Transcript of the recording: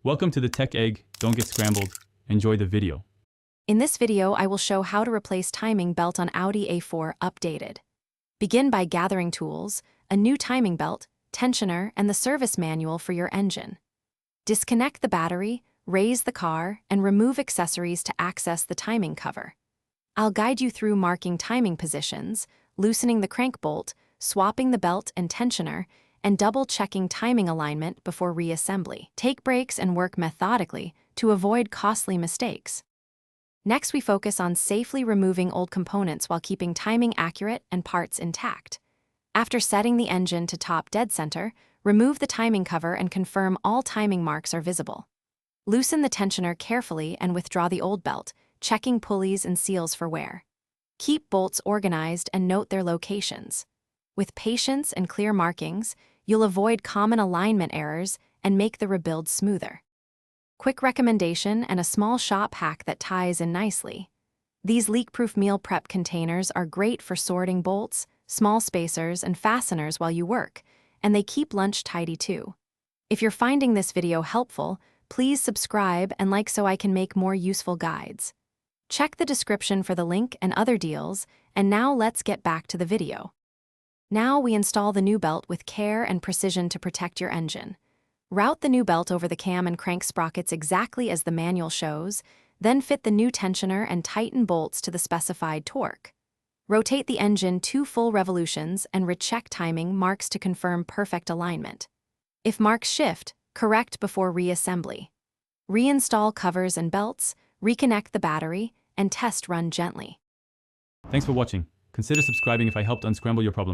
Welcome to the Tech Egg. Don't get scrambled. Enjoy the video. In this video, I will show how to replace timing belt on Audi A4 updated. Begin by gathering tools, a new timing belt, tensioner, and the service manual for your engine. Disconnect the battery, raise the car, and remove accessories to access the timing cover. I'll guide you through marking timing positions, loosening the crank bolt, swapping the belt and tensioner, and double-checking timing alignment before reassembly. Take breaks and work methodically to avoid costly mistakes. Next, we focus on safely removing old components while keeping timing accurate and parts intact. After setting the engine to top dead center, remove the timing cover and confirm all timing marks are visible. Loosen the tensioner carefully and withdraw the old belt, checking pulleys and seals for wear. Keep bolts organized and note their locations. With patience and clear markings, you'll avoid common alignment errors and make the rebuild smoother. Quick recommendation and a small shop hack that ties in nicely. These leak-proof meal prep containers are great for sorting bolts, small spacers, and fasteners while you work, and they keep lunch tidy too. If you're finding this video helpful, please subscribe and like so I can make more useful guides. Check the description for the link and other deals, and now let's get back to the video. Now we install the new belt with care and precision to protect your engine. Route the new belt over the cam and crank sprockets exactly as the manual shows, then fit the new tensioner and tighten bolts to the specified torque. Rotate the engine 2 full revolutions and recheck timing marks to confirm perfect alignment. If marks shift, correct before reassembly. Reinstall covers and belts, reconnect the battery, and test run gently. Thanks for watching. Consider subscribing if I helped unscramble your problems.